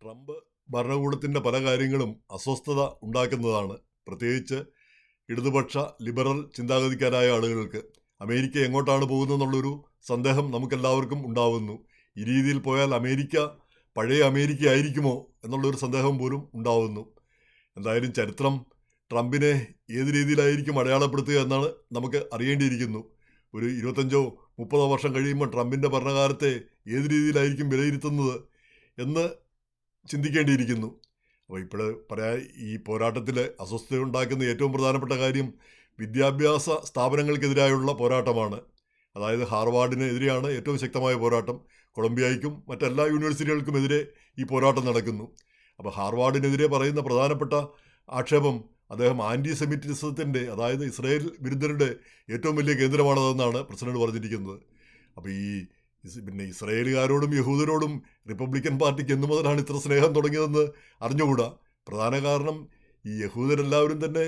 Trump ഭരണകൂടത്തിൻ്റെ പല കാര്യങ്ങളും അസ്വസ്ഥത ഉണ്ടാക്കുന്നതാണ്. പ്രത്യേകിച്ച് ഇടതുപക്ഷ ലിബറൽ ചിന്താഗതിക്കാരായ ആളുകൾക്ക് അമേരിക്ക എങ്ങോട്ടാണ് പോകുന്നതെന്നുള്ളൊരു സന്ദേഹം നമുക്കെല്ലാവർക്കും ഉണ്ടാവുന്നു. ഈ രീതിയിൽ പോയാൽ അമേരിക്ക പഴയ അമേരിക്ക ആയിരിക്കുമോ എന്നുള്ളൊരു സന്ദേഹം പോലും ഉണ്ടാവുന്നു. എന്തായാലും ചരിത്രം ട്രംപിനെ ഏത് രീതിയിലായിരിക്കും അടയാളപ്പെടുത്തുക എന്നാണ് നമുക്ക് അറിയേണ്ടിയിരിക്കുന്നു. ഒരു 25-30 വർഷം കഴിയുമ്പോൾ ട്രംപിൻ്റെ ഭരണകാലത്തെ ഏത് രീതിയിലായിരിക്കും വിലയിരുത്തുന്നത് എന്ന് ചിന്തിക്കേണ്ടിയിരിക്കുന്നു. അപ്പോൾ ഇപ്പോൾ ഈ പോരാട്ടത്തിൽ അസ്വസ്ഥത ഉണ്ടാക്കുന്ന ഏറ്റവും പ്രധാനപ്പെട്ട കാര്യം വിദ്യാഭ്യാസ സ്ഥാപനങ്ങൾക്കെതിരായുള്ള പോരാട്ടമാണ്. അതായത് ഹാർവാർഡിനെതിരെയാണ് ഏറ്റവും ശക്തമായ പോരാട്ടം. കൊളംബിയയ്ക്കും മറ്റെല്ലാ യൂണിവേഴ്സിറ്റികൾക്കുമെതിരെ ഈ പോരാട്ടം നടക്കുന്നു. അപ്പോൾ ഹാർവാർഡിനെതിരെ പറയുന്ന പ്രധാനപ്പെട്ട ആക്ഷേപം അദ്ദേഹം ആൻറ്റി സെമിറ്റിസത്തിൻ്റെ, അതായത് ഇസ്രായേൽ വിരുദ്ധരുടെ ഏറ്റവും വലിയ കേന്ദ്രമാണതെന്നാണ് പ്രസിഡന്റ് പറഞ്ഞിരിക്കുന്നത്. അപ്പോൾ പിന്നെ ഇസ്രായേലുകാരോടും യഹൂദരോടും റിപ്പബ്ലിക്കൻ പാർട്ടിക്ക് എന്നു മുതലാണ് ഇത്ര സ്നേഹം തുടങ്ങിയതെന്ന് അറിഞ്ഞുകൂടാ. പ്രധാന കാരണം ഈ യഹൂദരെല്ലാവരും തന്നെ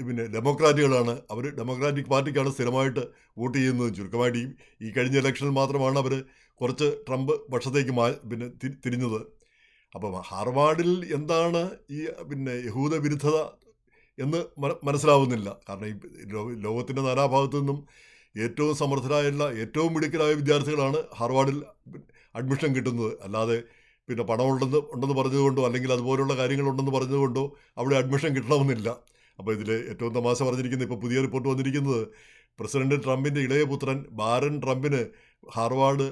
പിന്നെ ഡെമോക്രാറ്റുകളാണ്. അവർ ഡെമോക്രാറ്റിക് പാർട്ടിക്കാണ് സ്ഥിരമായിട്ട് വോട്ട് ചെയ്യുന്നത്. ചുരുക്കമായിട്ട് ഈ കഴിഞ്ഞ ഇലക്ഷനിൽ മാത്രമാണ് അവർ കുറച്ച് ട്രംപ് പക്ഷത്തേക്ക് തിരിഞ്ഞത്. അപ്പം ഹാർവാർഡിൽ എന്താണ് ഈ പിന്നെ യഹൂദ വിരുദ്ധത എന്ന് മനസ്സിലാവുന്നില്ല. കാരണം ഈ ലോകത്തിൻ്റെ നാനാഭാഗത്തു നിന്നും ഏറ്റവും സമർത്ഥരായുള്ള ഏറ്റവും മിടുക്കരായ വിദ്യാർത്ഥികളാണ് ഹാർവാർഡിൽ അഡ്മിഷൻ കിട്ടുന്നത്. അല്ലാതെ പിന്നെ ഉണ്ടെന്ന് പറഞ്ഞതുകൊണ്ടോ അല്ലെങ്കിൽ അതുപോലുള്ള കാര്യങ്ങളുണ്ടെന്ന് പറഞ്ഞതുകൊണ്ടോ അവിടെ അഡ്മിഷൻ കിട്ടണമെന്നില്ല. അപ്പോൾ ഇതിൽ ഏറ്റവും തമാശ പറഞ്ഞിരിക്കുന്നത്, ഇപ്പോൾ പുതിയ റിപ്പോർട്ട് വന്നിരിക്കുന്നത്, പ്രസിഡന്റ് ട്രംപിൻ്റെ ഇളയ പുത്രൻ ബാരൻ ട്രംപിന് ഹാർവാർഡ്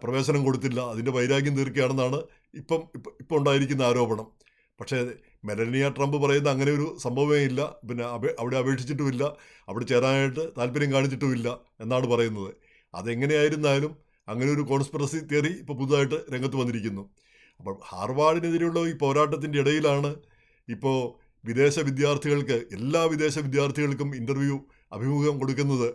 പ്രവേശനം കൊടുത്തില്ല. അതിൻ്റെ വൈരാഗ്യം തീർക്കുകയാണെന്നാണ് ഇപ്പം ഉണ്ടായിരിക്കുന്ന ആരോപണം. പക്ഷേ മെലനിയ ട്രംപ് പറയുന്ന അങ്ങനെ ഒരു സംഭവമേ ഇല്ല. അവിടെ അപേക്ഷിച്ചിട്ടുമില്ല, അവിടെ ചേരാനായിട്ട് താല്പര്യം കാണിച്ചിട്ടുമില്ല എന്നാണ് പറയുന്നത്. അതെങ്ങനെയായിരുന്നാലും അങ്ങനെ ഒരു കോൺസ്പിറസി തിയറി ഇപ്പോൾ പുതുതായിട്ട് രംഗത്ത് വന്നിരിക്കുന്നു. അപ്പം ഹാർവാർഡിനെതിരെയുള്ള ഈ പോരാട്ടത്തിൻ്റെ ഇടയിലാണ് ഇപ്പോൾ എല്ലാ വിദേശ വിദ്യാർത്ഥികൾക്കും അഭിമുഖം കൊടുക്കുന്നത്,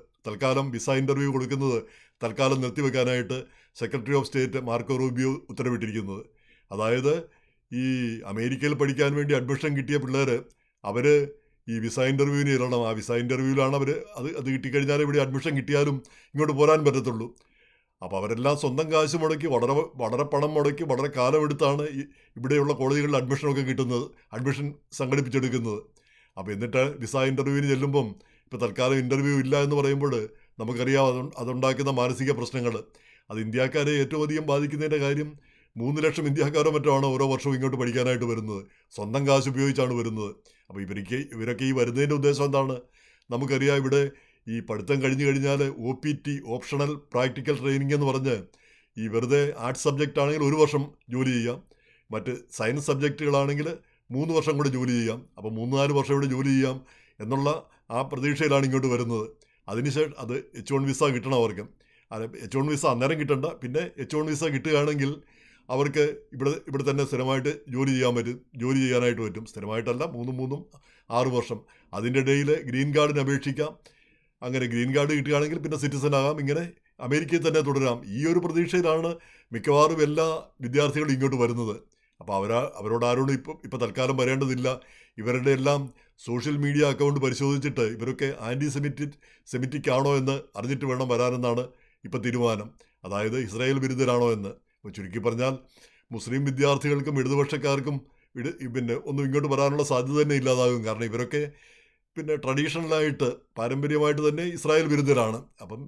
വിസ ഇൻ്റർവ്യൂ കൊടുക്കുന്നത് തൽക്കാലം നിർത്തിവെക്കാനായിട്ട് secretary of state Marco Rubio ഉത്തരവിട്ടിരിക്കുന്നത്. അതായത് ഈ അമേരിക്കയിൽ പഠിക്കാൻ വേണ്ടി അഡ്മിഷൻ കിട്ടിയ പിള്ളേർ അവർ ഈ വിസ ഇൻ്റർവ്യൂവിന് ഇറങ്ങണം. ആ വിസ ഇൻ്റർവ്യൂവിലാണ് അത് കിട്ടിക്കഴിഞ്ഞാൽ ഇവിടെ അഡ്മിഷൻ കിട്ടിയാലും ഇങ്ങോട്ട് പോരാൻ പറ്റത്തുള്ളൂ. അപ്പോൾ അവരെല്ലാം സ്വന്തം കാശ് മുടക്കി വളരെ പണം മുടക്കി വളരെ കാലമെടുത്താണ് ഇവിടെയുള്ള കോളേജുകളിൽ അഡ്മിഷനൊക്കെ കിട്ടുന്നത്, അഡ്മിഷൻ സംഘടിപ്പിച്ചെടുക്കുന്നത്. അപ്പോൾ എന്നിട്ട് വിസ ഇൻ്റർവ്യൂവിന് ചെല്ലുമ്പം ഇപ്പോൾ തൽക്കാലം ഇൻ്റർവ്യൂ ഇല്ല എന്ന് പറയുമ്പോൾ നമുക്കറിയാം അതുണ്ടാക്കുന്ന മാനസിക പ്രശ്നങ്ങൾ. അത് ഇന്ത്യക്കാരെ ഏറ്റവും അധികം ബാധിക്കുന്നതിൻ്റെ കാര്യം 3 ലക്ഷം ഇന്ത്യക്കാരോ മറ്റോ ആണ് ഓരോ വർഷവും ഇങ്ങോട്ട് പഠിക്കാനായിട്ട് വരുന്നത്. സ്വന്തം കാശ് ഉപയോഗിച്ചാണ് വരുന്നത്. അപ്പോൾ ഇവരൊക്കെ ഈ വരുന്നതിൻ്റെ ഉദ്ദേശം എന്താണ്? നമുക്കറിയാം, ഇവിടെ ഈ പഠിത്തം കഴിഞ്ഞ് കഴിഞ്ഞാൽ OPT, ഓപ്ഷണൽ പ്രാക്ടിക്കൽ ട്രെയിനിങ് എന്ന് പറഞ്ഞ് ഈ വെറുതെ ആർട്സ് സബ്ജക്റ്റ് ആണെങ്കിൽ 1 വർഷം ജോലി ചെയ്യാം, മറ്റ് സയൻസ് സബ്ജക്റ്റുകളാണെങ്കിൽ 3 വർഷം കൂടെ ജോലി ചെയ്യാം. അപ്പോൾ 3-4 വർഷം ഇവിടെ ജോലി ചെയ്യാം എന്നുള്ള ആ പ്രതീക്ഷയിലാണ് ഇങ്ങോട്ട് വരുന്നത്. അതിനുശേഷം അത് H1 വിസ കിട്ടണം അവർക്ക്. H1 വിസ അന്നേരം കിട്ടണ്ട, പിന്നെ H1 വിസ കിട്ടുകയാണെങ്കിൽ അവർക്ക് ഇവിടെ തന്നെ സ്ഥിരമായിട്ട് ജോലി ചെയ്യാനായിട്ട് പറ്റും. സ്ഥിരമായിട്ടല്ല, 3-6 വർഷം. അതിൻ്റെ ഇടയിൽ ഗ്രീൻ കാർഡിന് അപേക്ഷിക്കാം. അങ്ങനെ ഗ്രീൻ കാർഡ് കിട്ടുകയാണെങ്കിൽ പിന്നെ സിറ്റിസൺ ആകാം. ഇങ്ങനെ അമേരിക്കയിൽ തന്നെ തുടരാം. ഈ ഒരു പ്രതീക്ഷയിലാണ് മിക്കവാറും എല്ലാ വിദ്യാർത്ഥികളും ഇങ്ങോട്ട് വരുന്നത്. അപ്പോൾ അവരോട് ആരോടും ഇപ്പോൾ തൽക്കാലം വരേണ്ടതില്ല. ഇവരുടെ എല്ലാം സോഷ്യൽ മീഡിയ അക്കൗണ്ട് പരിശോധിച്ചിട്ട് ഇവരൊക്കെ സെമിറ്റിക് ആണോ എന്ന് അറിഞ്ഞിട്ട് വേണം വരാനെന്നാണ് ഇപ്പോൾ തീരുമാനം. അതായത് ഇസ്രായേൽ വിരുദ്ധരാണോ എന്ന്. അപ്പോൾ ചുരുക്കി പറഞ്ഞാൽ മുസ്ലിം വിദ്യാർത്ഥികൾക്കും ഇടതുപക്ഷക്കാർക്കും ഒന്നും ഇങ്ങോട്ട് വരാനുള്ള സാധ്യത തന്നെ ഇല്ലാതാകും. കാരണം ഇവരൊക്കെ ട്രഡീഷണലായിട്ട് പാരമ്പര്യമായിട്ട് തന്നെ ഇസ്രായേൽ വിരുദ്ധരാണ്. അപ്പം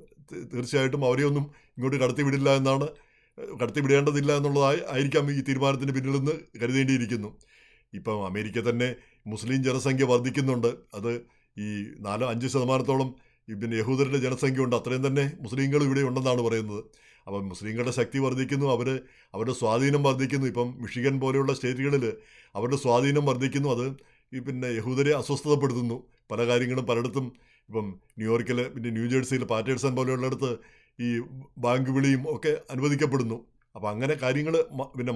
തീർച്ചയായിട്ടും അവരെയൊന്നും ഇങ്ങോട്ട് കടത്തിവിടേണ്ടതില്ല എന്നുള്ളതായിരിക്കാം ഈ തീരുമാനത്തിന് പിന്നിൽ നിന്ന് കരുതേണ്ടിയിരിക്കുന്നു. ഇപ്പം അമേരിക്ക തന്നെ മുസ്ലിം ജനസംഖ്യ വർദ്ധിക്കുന്നുണ്ട്. അത് ഈ 4-5% യഹൂദരുടെ ജനസംഖ്യ ഉണ്ട്. അത്രയും തന്നെ മുസ്ലിങ്ങൾ ഇവിടെ ഉണ്ടെന്നാണ് പറയുന്നത്. അപ്പം മുസ്ലിങ്ങളുടെ ശക്തി വർദ്ധിക്കുന്നു, അവരുടെ സ്വാധീനം വർദ്ധിക്കുന്നു. ഇപ്പം മിഷിഗൻ പോലെയുള്ള സ്റ്റേറ്റുകളിൽ അവരുടെ സ്വാധീനം വർദ്ധിക്കുന്നു. അത് യഹൂദരെ അസ്വസ്ഥതപ്പെടുത്തുന്നു. പല കാര്യങ്ങളും പലയിടത്തും, ഇപ്പം ന്യൂയോർക്കിൽ, ന്യൂജേഴ്സിയിൽ പാറ്റേഴ്സൺ പോലെയുള്ളിടത്ത് ഈ ബാങ്ക് വിളിയും ഒക്കെ അനുവദിക്കപ്പെടുന്നു. അപ്പോൾ അങ്ങനെ കാര്യങ്ങൾ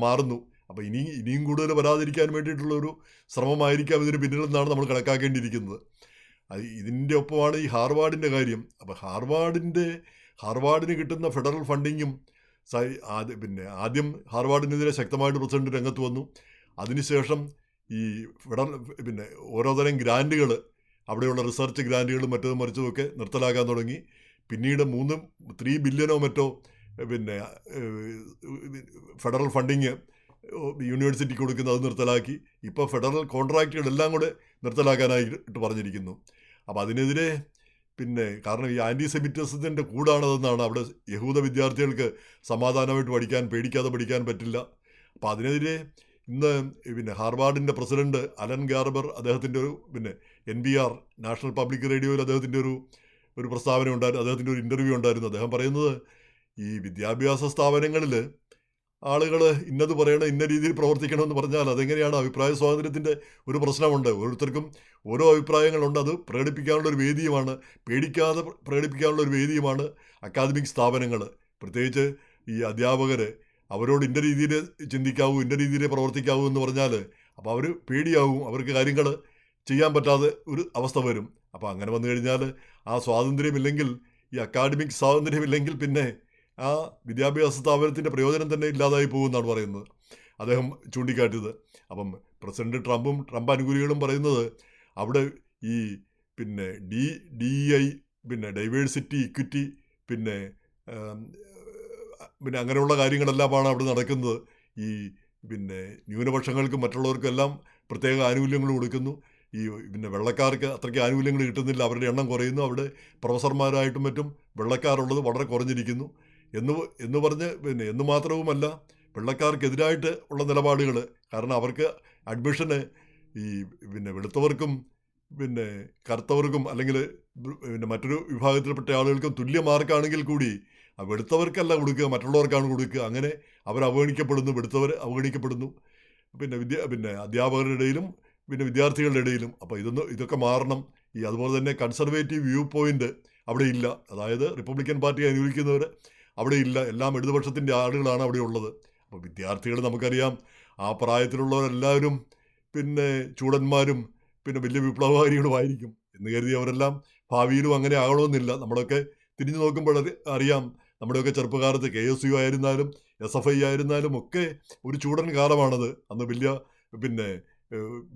മാറുന്നു. അപ്പോൾ ഇനിയും കൂടുതൽ വരാതിരിക്കാൻ വേണ്ടിയിട്ടുള്ളൊരു ശ്രമമായിരിക്കാം ഇതിന് പിന്നിലെന്നാണ് നമ്മൾ കണക്കാക്കേണ്ടിയിരിക്കുന്നത്. ഇതിൻ്റെ ഒപ്പമാണ് ഈ ഹാർവാർഡിൻ്റെ കാര്യം. അപ്പോൾ ഹാർവാർഡിന് കിട്ടുന്ന ഫെഡറൽ ഫണ്ടിങ്ങും ആദ്യം ഹാർവാർഡിനെതിരെ ശക്തമായിട്ട് പ്രസിഡന്റ് രംഗത്ത് വന്നു. അതിനുശേഷം ഈ ഓരോ തരം ഗ്രാൻറ്റുകൾ, അവിടെയുള്ള റിസർച്ച് ഗ്രാൻറ്റുകളും മറ്റതും മറിച്ചതുമൊക്കെ നിർത്തലാക്കാൻ തുടങ്ങി. പിന്നീട് 3 ബില്യണോ മറ്റോ ഫെഡറൽ ഫണ്ടിങ് യൂണിവേഴ്സിറ്റിക്ക് കൊടുക്കുന്നത് അത് നിർത്തലാക്കി. ഇപ്പോൾ ഫെഡറൽ കോൺട്രാക്റ്റുകളെല്ലാം കൂടെ നിർത്തലാക്കാനായിട്ട് പറഞ്ഞിരിക്കുന്നു. അപ്പോൾ അതിനെതിരെ കാരണം ഈ ആൻറ്റി സെമിറ്റിസത്തിൻ്റെ കൂടാണതെന്നാണ്. അവിടെ യഹൂദ വിദ്യാർത്ഥികൾക്ക് സമാധാനമായിട്ട് പേടിക്കാതെ പഠിക്കാൻ പറ്റില്ല. അപ്പോൾ അതിനെതിരെ ഇന്ന് ഹാർവാർഡിൻ്റെ പ്രസിഡന്റ് അലൻ ഗാർബർ അദ്ദേഹത്തിൻ്റെ ഒരു NPR നാഷണൽ പബ്ലിക് റേഡിയോയിൽ അദ്ദേഹത്തിൻ്റെ ഒരു പ്രസ്താവന ഉണ്ടായിരുന്നു, അദ്ദേഹത്തിൻ്റെ ഒരു ഇൻ്റർവ്യൂ ഉണ്ടായിരുന്നു. അദ്ദേഹം പറയുന്നത് ഈ വിദ്യാഭ്യാസ സ്ഥാപനങ്ങളിൽ ആളുകൾ ഇന്നത് പറയണം, ഇന്ന രീതിയിൽ പ്രവർത്തിക്കണമെന്ന് പറഞ്ഞാൽ അതെങ്ങനെയാണ്? അഭിപ്രായ സ്വാതന്ത്ര്യത്തിൻ്റെ ഒരു പ്രശ്നമുണ്ട്. ഓരോരുത്തർക്കും ഓരോ അഭിപ്രായങ്ങളുണ്ട്. അത് പ്രകടിപ്പിക്കാനുള്ളൊരു വേദിയുമാണ്, പേടിക്കാതെ പ്രകടിപ്പിക്കാനുള്ളൊരു വേദിയുമാണ് അക്കാദമിക് സ്ഥാപനങ്ങൾ. പ്രത്യേകിച്ച് ഈ അധ്യാപകർ അവരോട് ഇന്ന രീതിയിൽ ചിന്തിക്കാവൂ, ഇന്ന രീതിയിൽ പ്രവർത്തിക്കാവൂ എന്ന് പറഞ്ഞാൽ അപ്പോൾ അവർ പേടിയാവും, അവർക്ക് കാര്യങ്ങൾ ചെയ്യാൻ പറ്റാതെ ഒരു അവസ്ഥ വരും. അപ്പോൾ അങ്ങനെ വന്നു കഴിഞ്ഞാൽ ആ സ്വാതന്ത്ര്യമില്ലെങ്കിൽ, ഈ അക്കാഡമിക് സ്വാതന്ത്ര്യമില്ലെങ്കിൽ പിന്നെ ആ വിദ്യാഭ്യാസ സ്ഥാപനത്തിൻ്റെ പ്രയോജനം തന്നെ ഇല്ലാതായി പോകുമെന്നാണ് പറയുന്നത്, അദ്ദേഹം ചൂണ്ടിക്കാട്ടിയത്. അപ്പം പ്രസിഡന്റ് ട്രംപ് അനുകൂലികളും പറയുന്നത് അവിടെ ഈ DEI ഡൈവേഴ്സിറ്റി, ഇക്വിറ്റി, അങ്ങനെയുള്ള കാര്യങ്ങളെല്ലാമാണ് അവിടെ നടക്കുന്നത്. ഈ ന്യൂനപക്ഷങ്ങൾക്കും മറ്റുള്ളവർക്കും എല്ലാം പ്രത്യേക ആനുകൂല്യങ്ങൾ കൊടുക്കുന്നു. ഈ വെള്ളക്കാർക്ക് അത്രയ്ക്ക് ആനുകൂല്യങ്ങൾ കിട്ടുന്നില്ല, അവരുടെ എണ്ണം കുറയുന്നു. അവിടെ പ്രൊഫസർമാരായിട്ടും മറ്റും വെള്ളക്കാരുള്ളത് വളരെ കുറഞ്ഞിരിക്കുന്നു എന്ന് പറഞ്ഞ് എന്ന് മാത്രവുമല്ല, വെള്ളക്കാർക്കെതിരായിട്ട് ഉള്ള നിലപാടുകൾ. കാരണം അവർക്ക് അഡ്മിഷന് ഈ വെളുത്തവർക്കും കറുത്തവർക്കും അല്ലെങ്കിൽ മറ്റൊരു വിഭാഗത്തിൽപ്പെട്ട ആളുകൾക്കും തുല്യ മാർക്കാണെങ്കിൽ കൂടി വെളുത്തവർക്കല്ല കൊടുക്കുക, മറ്റുള്ളവർക്കാണ് കൊടുക്കുക. അങ്ങനെ അവർ അവഗണിക്കപ്പെടുന്നു, വെളുത്തവർ അവഗണിക്കപ്പെടുന്നു. അധ്യാപകരുടെ ഇടയിലും വിദ്യാർത്ഥികളുടെ ഇടയിലും. അപ്പോൾ ഇതൊക്കെ മാറണം. അതുപോലെ തന്നെ കൺസർവേറ്റീവ് വ്യൂ പോയിൻ്റ് അവിടെ ഇല്ല. അതായത് റിപ്പബ്ലിക്കൻ പാർട്ടിയെ അനുകൂലിക്കുന്നവർ അവിടെ ഇല്ല, എല്ലാം ഇടതുപക്ഷത്തിൻ്റെ ആളുകളാണ് അവിടെ ഉള്ളത്. അപ്പോൾ വിദ്യാർത്ഥികൾ നമുക്കറിയാം, ആ പ്രായത്തിലുള്ളവരെല്ലാവരും ചൂടന്മാരും വലിയ വിപ്ലവകാരികളുമായിരിക്കും എന്ന് കരുതി അവരെല്ലാം ഭാവിയിലും അങ്ങനെ ആകണമെന്നില്ല. നമ്മളൊക്കെ തിരിഞ്ഞു നോക്കുമ്പോൾ അറിയാം, നമ്മുടെയൊക്കെ ചെറുപ്പകാലത്ത് KSU ആയിരുന്നാലും SFI ആയിരുന്നാലും ഒക്കെ ഒരു ചൂടൻ കാലമാണത്. അന്ന്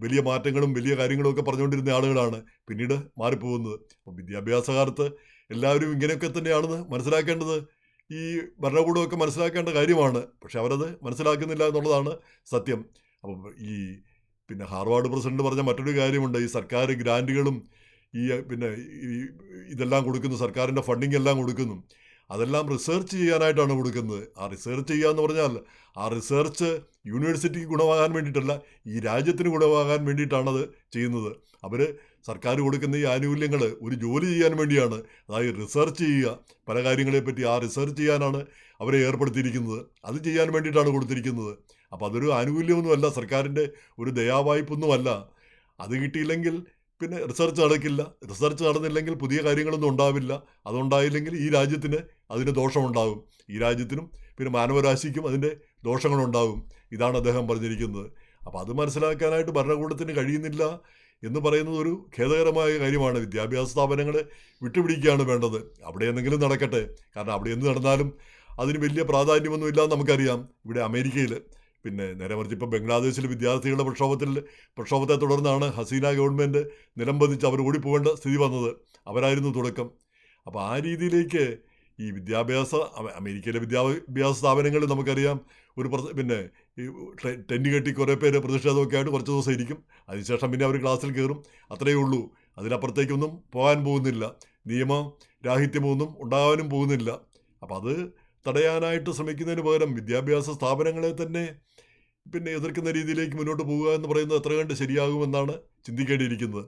വലിയ മാറ്റങ്ങളും വലിയ കാര്യങ്ങളും ഒക്കെ പറഞ്ഞുകൊണ്ടിരുന്ന ആളുകളാണ് പിന്നീട് മാറിപ്പോകുന്നത്. അപ്പോൾ വിദ്യാഭ്യാസ കാലത്ത് എല്ലാവരും ഇങ്ങനെയൊക്കെ തന്നെയാണെന്ന് മനസ്സിലാക്കേണ്ടത് ഈ ഭരണകൂടമൊക്കെ മനസ്സിലാക്കേണ്ട കാര്യമാണ്. പക്ഷെ അവരത് മനസ്സിലാക്കുന്നില്ല എന്നുള്ളതാണ് സത്യം. അപ്പം ഈ ഹാർവാർഡ് പ്രസിഡന്റ് പറഞ്ഞ മറ്റൊരു കാര്യമുണ്ട്. ഈ സർക്കാർ ഗ്രാൻറ്റുകളും ഇതെല്ലാം കൊടുക്കുന്നു, സർക്കാരിൻ്റെ ഫണ്ടിങ് എല്ലാം കൊടുക്കുന്നു. അതെല്ലാം റിസർച്ച് ചെയ്യാനായിട്ടാണ് കൊടുക്കുന്നത്. ആ റിസർച്ച് ചെയ്യുക എന്ന് പറഞ്ഞാൽ ആ റിസർച്ച് യൂണിവേഴ്സിറ്റിക്ക് ഗുണമാകാൻ വേണ്ടിയിട്ടല്ല, ഈ രാജ്യത്തിന് ഗുണമാകാൻ വേണ്ടിയിട്ടാണത് ചെയ്യുന്നത്. അവർ സർക്കാർ കൊടുക്കുന്ന ഈ ആനുകൂല്യങ്ങൾ ഒരു ജോലി ചെയ്യാൻ വേണ്ടിയാണ്. അതായത് റിസർച്ച് ചെയ്യുക, പല കാര്യങ്ങളെപ്പറ്റി ആ റിസർച്ച് ചെയ്യാനാണ് അവരെ ഏർപ്പെടുത്തിയിരിക്കുന്നത്. അത് ചെയ്യാൻ വേണ്ടിയിട്ടാണ് കൊടുത്തിരിക്കുന്നത്. അപ്പോൾ അതൊരു ആനുകൂല്യമൊന്നുമല്ല, സർക്കാരിൻ്റെ ഒരു ദയാവായ്പൊന്നുമല്ല. അത് കിട്ടിയില്ലെങ്കിൽ റിസർച്ച് നടക്കില്ല. റിസർച്ച് നടന്നില്ലെങ്കിൽ പുതിയ കാര്യങ്ങളൊന്നും ഉണ്ടാവില്ല. അതുണ്ടായില്ലെങ്കിൽ ഈ രാജ്യത്തിന് അതിന് ദോഷമുണ്ടാകും. ഈ രാജ്യത്തിനും മാനവരാശിക്കും അതിൻ്റെ ദോഷങ്ങളുണ്ടാകും. ഇതാണ് അദ്ദേഹം പറഞ്ഞിരിക്കുന്നത്. അപ്പോൾ അത് മനസ്സിലാക്കാനായിട്ട് ഭരണകൂടത്തിന് കഴിയുന്നില്ല എന്ന് പറയുന്നത് ഒരു ഖേദകരമായ കാര്യമാണ്. വിദ്യാഭ്യാസ സ്ഥാപനങ്ങളെ വിട്ടുപിടിക്കുകയാണ് വേണ്ടത്. അവിടെ എന്തെങ്കിലും നടക്കട്ടെ. കാരണം അവിടെ എന്ത് നടന്നാലും അതിന് വലിയ പ്രാധാന്യമൊന്നും ഇല്ലാന്ന് നമുക്കറിയാം. ഇവിടെ അമേരിക്കയിൽ നേരെ മറിച്ച് ഇപ്പോൾ ബംഗ്ലാദേശിൽ വിദ്യാർത്ഥികളുടെ പ്രക്ഷോഭത്തെ തുടർന്നാണ് ഹസീന ഗവൺമെൻറ് നിലംപതിച്ച് അവർ ഓടിപ്പോകേണ്ട സ്ഥിതി വന്നത്. അവരായിരുന്നു തുടക്കം. അപ്പോൾ ആ രീതിയിലേക്ക് ഈ അമേരിക്കയിലെ വിദ്യാഭ്യാസ സ്ഥാപനങ്ങളിൽ നമുക്കറിയാം ഒരു ഈ ടെൻറ്റ് കെട്ടി കുറേ പേര് പ്രതിഷേധമൊക്കെ ആയിട്ട് കുറച്ച് ദിവസം ഇരിക്കും. അതിനുശേഷം അവർ ക്ലാസ്സിൽ കയറും. അത്രയേ ഉള്ളൂ. അതിനപ്പുറത്തേക്കൊന്നും പോകാൻ പോകുന്നില്ല. നിയമരാഹിത്യമൊന്നും ഉണ്ടാകാനും പോകുന്നില്ല. അപ്പം അത് തടയാനായിട്ട് ശ്രമിക്കുന്നതിന് പകരം വിദ്യാഭ്യാസ സ്ഥാപനങ്ങളെ തന്നെ എതിർക്കുന്ന രീതിയിലേക്ക് മുന്നോട്ട് പോവുക എന്ന് പറയുന്നത് എത്ര കണ്ട് ശരിയാകുമെന്നാണ് ചിന്തിക്കേണ്ടിയിരിക്കുന്നത്.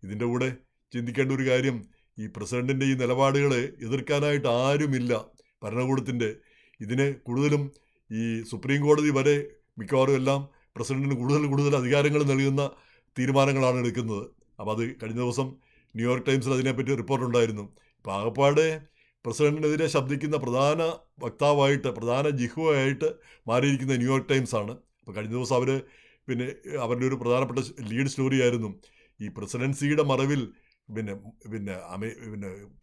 ഇതിൻ്റെ കൂടെ ചിന്തിക്കേണ്ട ഒരു കാര്യം, ഈ പ്രസിഡന്റിൻ്റെ ഈ നിലപാടുകളെ എതിർക്കാനായിട്ട് ആരുമില്ല ഭരണകൂടത്തിൻ്റെ. ഇതിനെ കൂടുതലും ഈ സുപ്രീം കോടതി വരെ മിക്കവാറും എല്ലാം പ്രസിഡന്റിന് കൂടുതൽ അധികാരങ്ങൾ നൽകുന്ന തീരുമാനങ്ങളാണ് എടുക്കുന്നത്. അപ്പോൾ അത് കഴിഞ്ഞ ദിവസം ന്യൂയോർക്ക് ടൈംസിൽ അതിനെപ്പറ്റി റിപ്പോർട്ടുണ്ടായിരുന്നു. ഇപ്പോൾ ആകപ്പാടെ പ്രസിഡന്റിനെതിരെ ശബ്ദിക്കുന്ന പ്രധാന വക്താവായിട്ട്, പ്രധാന ജിഹ്വയായിട്ട് മാറിയിരിക്കുന്ന ന്യൂയോർക്ക് ടൈംസാണ്. അപ്പോൾ കഴിഞ്ഞ ദിവസം അവരുടെ ഒരു പ്രധാനപ്പെട്ട ലീഡ് സ്റ്റോറി ആയിരുന്നു ഈ പ്രസിഡൻസിയുടെ മറവിൽ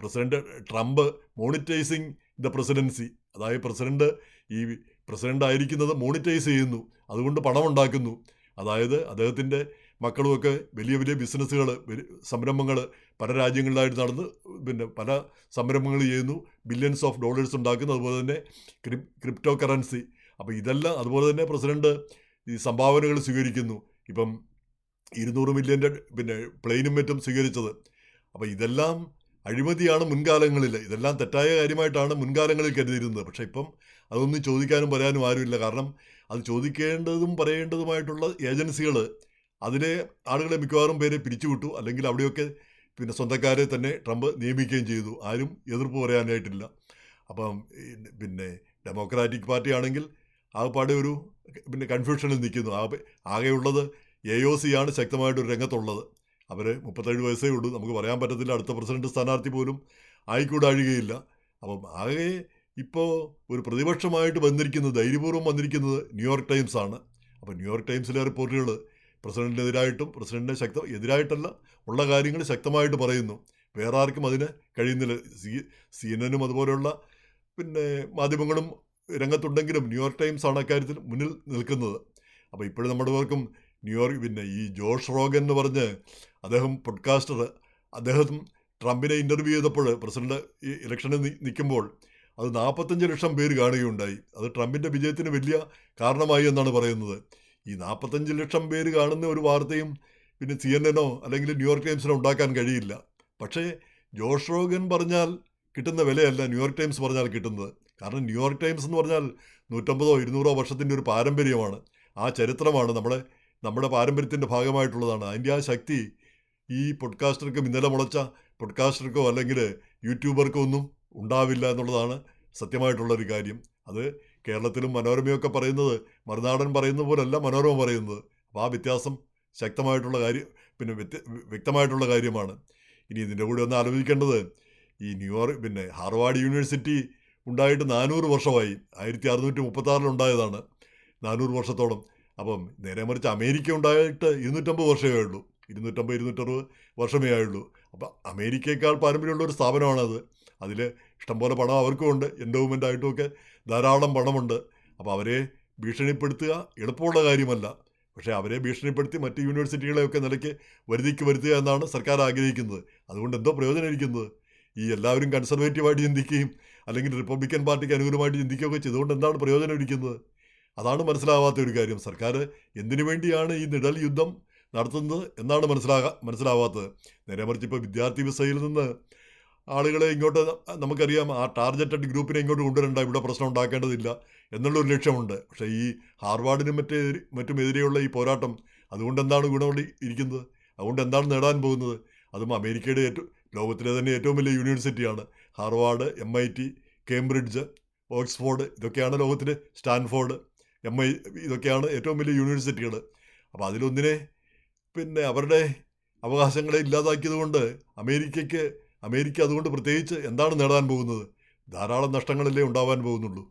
president Trump monetising the presidency. അതായത് പ്രസിഡന്റ് ആയിരിക്കുന്നത് മോണിറ്റൈസ് ചെയ്യുന്നു, അതുകൊണ്ട് പണമുണ്ടാക്കുന്നു. അതായത് അദ്ദേഹത്തിൻ്റെ മക്കളുമൊക്കെ വലിയ ബിസിനസ്സുകൾ, സംരംഭങ്ങൾ പല രാജ്യങ്ങളിലായിട്ട് നടന്ന് പല സംരംഭങ്ങൾ ചെയ്യുന്നു, ബില്യൺസ് ഓഫ് ഡോളേഴ്സ് ഉണ്ടാക്കുന്നു. അതുപോലെ തന്നെ ക്രിപ്റ്റോ കറൻസി. അപ്പോൾ ഇതെല്ലാം അതുപോലെ തന്നെ പ്രസിഡന്റ് ഈ സംഭാവനകൾ സ്വീകരിക്കുന്നു. ഇപ്പം 200 മില്യൻ്റെ പിന്നെ പ്ലെയിനും മറ്റും സ്വീകരിച്ചത്. അപ്പോൾ ഇതെല്ലാം അഴിമതിയാണ് മുൻകാലങ്ങളിൽ. ഇതെല്ലാം തെറ്റായ കാര്യമായിട്ടാണ് മുൻകാലങ്ങളിൽ കരുതിയിരുന്നത്. പക്ഷേ ഇപ്പം അതൊന്നും ചോദിക്കാനും പറയാനും ആരുമില്ല. കാരണം അത് ചോദിക്കേണ്ടതും പറയേണ്ടതുമായിട്ടുള്ള ഏജൻസികൾ അതിലെ ആളുകളെ മിക്കവാറും പേരെ പിരിച്ചുവിട്ടു. അല്ലെങ്കിൽ അവിടെയൊക്കെ പിന്നെ സ്വന്തക്കാരെ തന്നെ ട്രംപ് നിയമിക്കുകയും ചെയ്തു. ആരും എതിർപ്പ് പറയാനായിട്ടില്ല. അപ്പം പിന്നെ ഡെമോക്രാറ്റിക് പാർട്ടി ആണെങ്കിൽ ആകെപ്പാടെ ഒരു പിന്നെ കൺഫ്യൂഷനിൽ നിൽക്കുന്നു. ആകെയുള്ളത് AOC ആണ് ശക്തമായിട്ടൊരു രംഗത്തുള്ളത്. അവർ 37 വയസ്സേ ഉള്ളൂ. നമുക്ക് പറയാൻ പറ്റത്തില്ല അടുത്ത പ്രസിഡന്റ് സ്ഥാനാർത്ഥി പോലും ആയിക്കൂടാഴുകയില്ല. അപ്പം ആകെ ഇപ്പോൾ ഒരു പ്രതിപക്ഷമായിട്ട് വന്നിരിക്കുന്നത്, ധൈര്യപൂർവ്വം വന്നിരിക്കുന്നത് ന്യൂയോർക്ക് ടൈംസ് ആണ്. അപ്പോൾ ന്യൂയോർക്ക് ടൈംസിലെ റിപ്പോർട്ടുകൾ പ്രസിഡന്റിനെതിരായിട്ടും പ്രസിഡന്റിനെ എതിരായിട്ടല്ല, ഉള്ള കാര്യങ്ങൾ ശക്തമായിട്ട് പറയുന്നു. വേറെ ആർക്കും അതിന് കഴിയുന്നില്ല. CNN അതുപോലെയുള്ള പിന്നെ മാധ്യമങ്ങളും രംഗത്തുണ്ടെങ്കിലും ന്യൂയോർക്ക് ടൈംസ് ആണ് അക്കാര്യത്തിൽ മുന്നിൽ നിൽക്കുന്നത്. അപ്പോൾ ഇപ്പോഴും നമ്മുടെ പേർക്കും പിന്നെ ഈ ജോഷ് റോഗൻ എന്ന് പറഞ്ഞ് അദ്ദേഹം പോഡ്കാസ്റ്റർ, അദ്ദേഹം ട്രംപിനെ ഇൻ്റർവ്യൂ ചെയ്തപ്പോൾ പ്രസിഡന്റ് ഈ ഇലക്ഷനിൽ നിൽക്കുമ്പോൾ അത് 45 ലക്ഷം പേര് കാണുകയുണ്ടായി. അത് ട്രംപിൻ്റെ വിജയത്തിന് വലിയ കാരണമായി എന്നാണ് പറയുന്നത്. ഈ 45 ലക്ഷം പേര് കാണുന്ന ഒരു വാർത്തയും പിന്നെ CNN അല്ലെങ്കിൽ ന്യൂയോർക്ക് ടൈംസിനോ ഉണ്ടാക്കാൻ കഴിയില്ല. പക്ഷേ ജോഷ് റോഗൻ പറഞ്ഞാൽ കിട്ടുന്ന വിലയല്ല ന്യൂയോർക്ക് ടൈംസ് പറഞ്ഞാൽ കിട്ടുന്നത്. കാരണം ന്യൂയോർക്ക് ടൈംസ് എന്ന് പറഞ്ഞാൽ 150 200 വർഷത്തിൻ്റെ ഒരു പാരമ്പര്യമാണ്. ആ ചരിത്രമാണ് നമ്മുടെ പാരമ്പര്യത്തിൻ്റെ ഭാഗമായിട്ടുള്ളതാണ്. അതിൻ്റെ ആ ശക്തി ഈ പോഡ്കാസ്റ്റർക്കും ഇന്നലെ മുളച്ച പോഡ്കാസ്റ്റർക്കോ അല്ലെങ്കിൽ യൂട്യൂബർക്കോ ഒന്നും ഉണ്ടാവില്ല എന്നുള്ളതാണ് സത്യമായിട്ടുള്ളൊരു കാര്യം. അത് കേരളത്തിലും മനോരമയൊക്കെ പറയുന്നത് മറുനാടൻ പറയുന്ന പോലല്ല മനോരമ പറയുന്നത്. അപ്പോൾ ആ വ്യത്യാസം ശക്തമായിട്ടുള്ള കാര്യം പിന്നെ വ്യക്തമായിട്ടുള്ള കാര്യമാണ്. ഇനി ഇതിൻ്റെ കൂടെ ഒന്ന് ആലോചിക്കേണ്ടത് ഈ പിന്നെ ഹാർവാർഡ് യൂണിവേഴ്സിറ്റി ഉണ്ടായിട്ട് 400 വർഷമായി. 1636 ഉണ്ടായതാണ്. 400 വർഷത്തോളം. അപ്പം നേരെ മറിച്ച് അമേരിക്ക ഉണ്ടായിട്ട് 250 വർഷമേ ഉള്ളൂ. 260 വർഷമേ ആയുള്ളൂ. അപ്പം അമേരിക്കയേക്കാൾ പാരമ്പര്യമുള്ള ഒരു സ്ഥാപനമാണത്. അതിൽ ഇഷ്ടംപോലെ പണം അവർക്കും ഉണ്ട്. എൻഡോവ്മെൻ്റ് ആയിട്ടുമൊക്കെ ധാരാളം പണമുണ്ട്. അപ്പോൾ അവരെ ഭീഷണിപ്പെടുത്തുക എളുപ്പമുള്ള കാര്യമല്ല. പക്ഷേ അവരെ ഭീഷണിപ്പെടുത്തി മറ്റ് യൂണിവേഴ്സിറ്റികളെയൊക്കെ നിലയ്ക്ക് വരുത്തുക എന്നാണ് സർക്കാർ ആഗ്രഹിക്കുന്നത്. അതുകൊണ്ട് എന്തോ പ്രയോജനം ഇരിക്കുന്നത്? ഈ എല്ലാവരും കൺസർവേറ്റീവായിട്ട് ചിന്തിക്കുകയും അല്ലെങ്കിൽ റിപ്പബ്ലിക്കൻ പാർട്ടിക്ക് അനുകൂലമായിട്ട് ചിന്തിക്കുകയൊക്കെ ചെയ്തുകൊണ്ട് എന്താണ് പ്രയോജനം ഇരിക്കുന്നത്? അതാണ് മനസ്സിലാവാത്ത ഒരു കാര്യം. സർക്കാർ എന്തിനു വേണ്ടിയാണ് ഈ നിഴൽ യുദ്ധം നടത്തുന്നത് എന്നാണ് മനസ്സിലാവാത്തത്. നേരെ മറിച്ച് ഇപ്പോൾ വിദ്യാർത്ഥി വിസയിൽ നിന്ന് ആളുകളെ ഇങ്ങോട്ട് നമുക്കറിയാം, ആ ടാർഗറ്റഡ് ഗ്രൂപ്പിനെ ഇങ്ങോട്ട് കൊണ്ടുവരണ്ട, ഇവിടെ പ്രശ്നം ഉണ്ടാക്കേണ്ടതില്ല എന്നുള്ളൊരു ലക്ഷ്യമുണ്ട്. പക്ഷേ ഈ ഹാർവാർഡിനും മറ്റുമെതിരെയുള്ള ഈ പോരാട്ടം അതുകൊണ്ട് എന്താണ് ഗുണമുള്ള ഇരിക്കുന്നത്? അതുകൊണ്ട് എന്താണ് നേടാൻ പോകുന്നത്? അതും അമേരിക്കയുടെ ലോകത്തിലെ തന്നെ ഏറ്റവും വലിയ യൂണിവേഴ്സിറ്റിയാണ് ഹാർവാർഡ്, MIT, കേംബ്രിഡ്ജ്, ഓക്സ്ഫോർഡ്, ഇതൊക്കെയാണ് ലോകത്തിലെ സ്റ്റാൻഫോർഡ്, ഇതൊക്കെയാണ് ഏറ്റവും വലിയ യൂണിവേഴ്സിറ്റികൾ. അപ്പോൾ അതിലൊന്നിനെ പിന്നെ അവരുടെ അവകാശങ്ങളെ ഇല്ലാതാക്കിയത് കൊണ്ട് അമേരിക്ക അതുകൊണ്ട് പ്രത്യേകിച്ച് എന്താണ് നേടാൻ പോകുന്നത്? ധാരാളം നഷ്ടങ്ങളല്ലേ ഉണ്ടാവാൻ പോകുന്നുള്ളൂ.